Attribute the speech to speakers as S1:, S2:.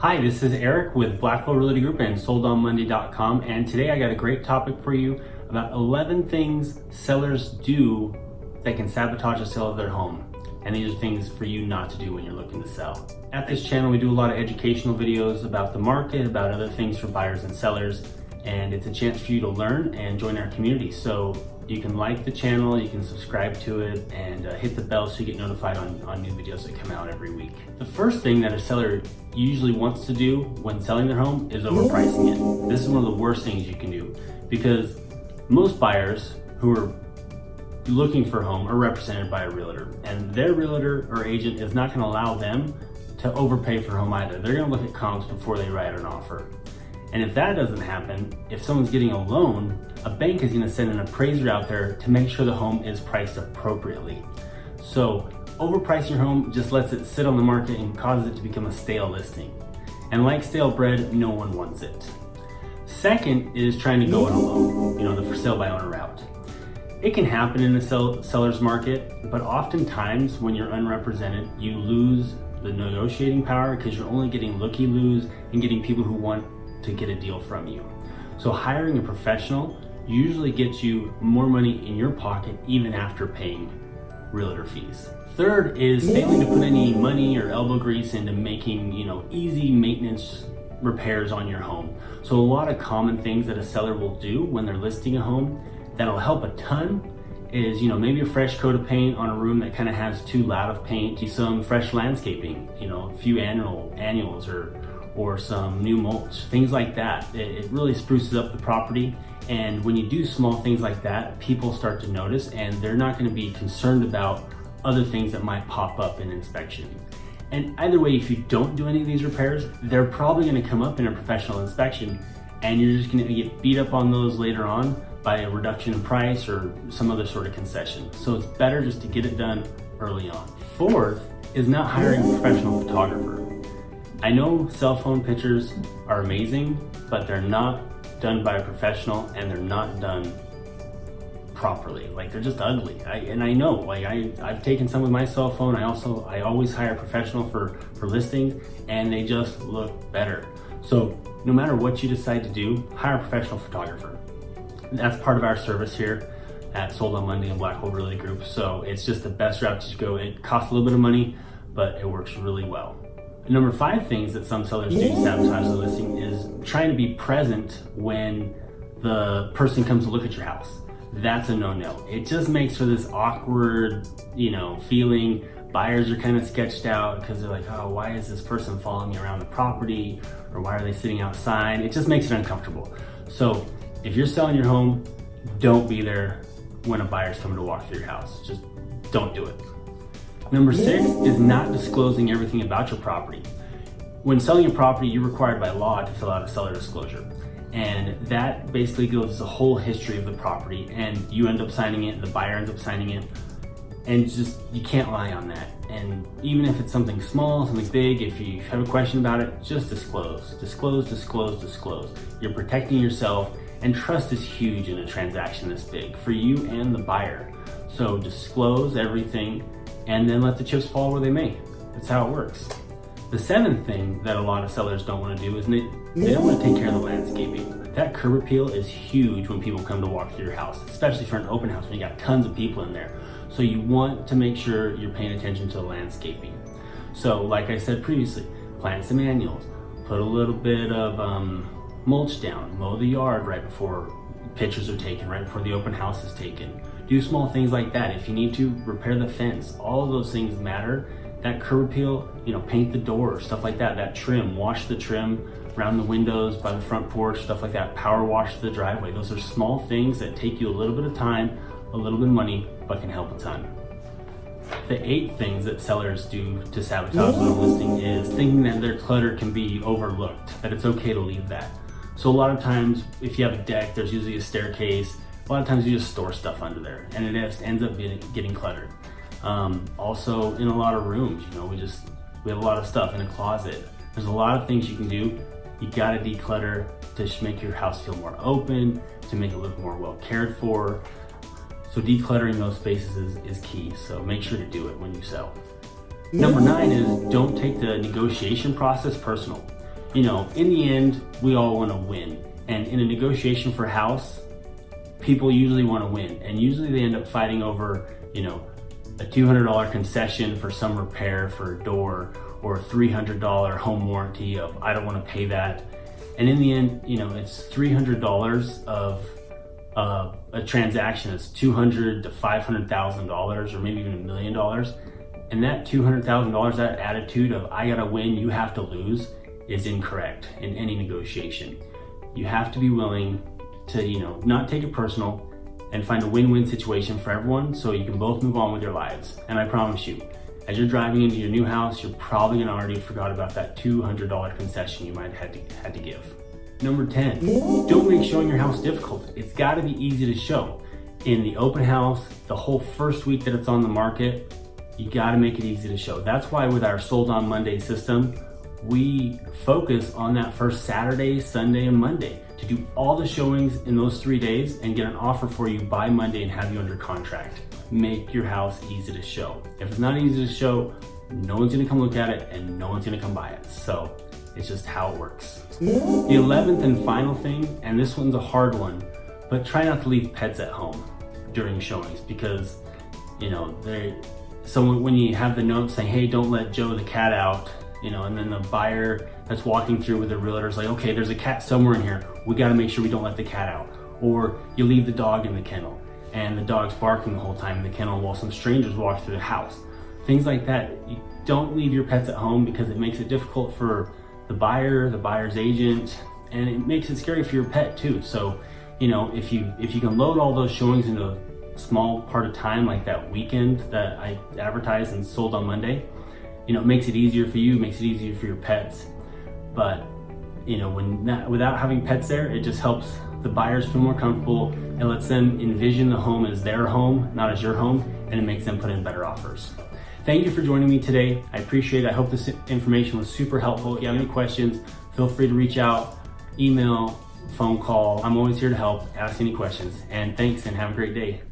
S1: Hi, this is Eric with Blackwell Realty Group and SoldOnMonday.com, and today I got a great topic for you about 11 things sellers do that can sabotage the sale of their home. And these are things for you not to do when you're looking to sell. At this channel, we do a lot of educational videos about the market, about other things for buyers and sellers, and it's a chance for you to learn and join our community. So you can like the channel, you can subscribe to it, and hit the bell so you get notified on new videos that come out every week. The first thing that a seller usually wants to do when selling their home is overpricing it. This is one of the worst things you can do because most buyers who are looking for a home are represented by a realtor, and their realtor or agent is not going to allow them to overpay for a home either. They're going to look at comps before they write an offer. And if that doesn't happen, if someone's getting a loan, a bank is going to send an appraiser out there to make sure the home is priced appropriately. So overpricing your home just lets it sit on the market and causes it to become a stale listing. And like stale bread, no one wants it. Second is trying to go it alone, the for sale by owner route. It can happen in the seller's market, but oftentimes when you're unrepresented, you lose the negotiating power because you're only getting looky-loos and getting people who want to get a deal from you. So hiring a professional usually gets you more money in your pocket even after paying realtor fees. Third is failing to put any money or elbow grease into making, easy maintenance repairs on your home. So a lot of common things that a seller will do when they're listing a home that'll help a ton is, maybe a fresh coat of paint on a room that kind of has too loud of paint, some fresh landscaping, a few annuals or some new mulch, things like that. It really spruces up the property. And when you do small things like that, people start to notice and they're not going to be concerned about other things that might pop up in inspection. And either way, if you don't do any of these repairs, they're probably going to come up in a professional inspection and you're just going to get beat up on those later on by a reduction in price or some other sort of concession. So it's better just to get it done early on. Fourth is not hiring a professional photographer. I know cell phone pictures are amazing, but they're not done by a professional and they're not done properly. They're just ugly. I know, I've taken some with my cell phone. I always hire a professional for listings and they just look better. So no matter what you decide to do, hire a professional photographer. That's part of our service here at Sold on Monday and Blackwell Realty Group. So it's just the best route to go. It costs a little bit of money, but it works really well. Number 5 things that some sellers do to sabotage the listing is trying to be present when the person comes to look at your house. That's a no-no. It just makes for this awkward, feeling. Buyers are kind of sketched out because they're like, oh, why is this person following me around the property? Or why are they sitting outside? It just makes it uncomfortable. So if you're selling your home, don't be there when a buyer's coming to walk through your house. Just don't do it. Number 6 is not disclosing everything about your property. When selling a property, you're required by law to fill out a seller disclosure. And that basically gives the whole history of the property, and you end up signing it, the buyer ends up signing it, and you can't lie on that. And even if it's something small, something big, if you have a question about it, just disclose. Disclose, disclose, disclose. You're protecting yourself, and trust is huge in a transaction this big for you and the buyer. So disclose everything and then let the chips fall where they may. That's how it works. The 7th thing that a lot of sellers don't want to do is they don't want to take care of the landscaping. That curb appeal is huge when people come to walk through your house, especially for an open house when you got tons of people in there. So you want to make sure you're paying attention to the landscaping. So like I said previously, plant some annuals, put a little bit of mulch down, mow the yard right before pictures are taken, right before the open house is taken. Do small things like that. If you need to, repair the fence. All of those things matter. That curb appeal, paint the door, stuff like that. That trim, wash the trim around the windows, by the front porch, stuff like that. Power wash the driveway. Those are small things that take you a little bit of time, a little bit of money, but can help a ton. The 8th things that sellers do to sabotage their listing is thinking that their clutter can be overlooked, that it's okay to leave that. So a lot of times, if you have a deck, there's usually a staircase. A lot of times you just store stuff under there and it just ends up getting cluttered. Also in a lot of rooms, we have a lot of stuff in a closet. There's a lot of things you can do. You gotta declutter to make your house feel more open, to make it look more well cared for. So decluttering those spaces is key. So make sure to do it when you sell. Number 9 is don't take the negotiation process personal. in the end, we all want to win. And in a negotiation for a house, people usually want to win. And usually they end up fighting over, a $200 concession for some repair for a door, or a $300 home warranty of, I don't want to pay that. And in the end, it's $300 of a transaction that's $200,000 to $500,000, or maybe even $1 million. And that $200,000, that attitude of I gotta win, you have to lose, is incorrect in any negotiation. You have to be willing to, not take it personal and find a win-win situation for everyone so you can both move on with your lives. And I promise you, as you're driving into your new house, you're probably gonna already forgot about that $200 concession you might have had to give. Number 10, don't make showing your house difficult. It's gotta be easy to show. In the open house, the whole first week that it's on the market, you gotta make it easy to show. That's why with our Sold on Monday system, we focus on that first Saturday, Sunday, and Monday to do all the showings in those 3 days and get an offer for you by Monday and have you under contract. Make your house easy to show. If it's not easy to show, no one's gonna come look at it and no one's gonna come buy it. So it's just how it works. The 11th and final thing, and this one's a hard one, but try not to leave pets at home during showings, because so when you have the note saying, hey, don't let Joe the cat out, and then the buyer that's walking through with the realtor is like, okay, there's a cat somewhere in here. We got to make sure we don't let the cat out. Or you leave the dog in the kennel and the dog's barking the whole time in the kennel while some strangers walk through the house. Things like that. You don't leave your pets at home because it makes it difficult for the buyer, the buyer's agent, and it makes it scary for your pet too. So, if you can load all those showings into a small part of time, like that weekend that I advertised and sold on Monday, it makes it easier for you, makes it easier for your pets. But without having pets there, it just helps the buyers feel more comfortable and lets them envision the home as their home, not as your home, and it makes them put in better offers. Thank you for joining me today. I appreciate it. I hope this information was super helpful. If you have any questions, feel free to reach out, email, phone call. I'm always here to help, ask any questions. And thanks, and have a great day.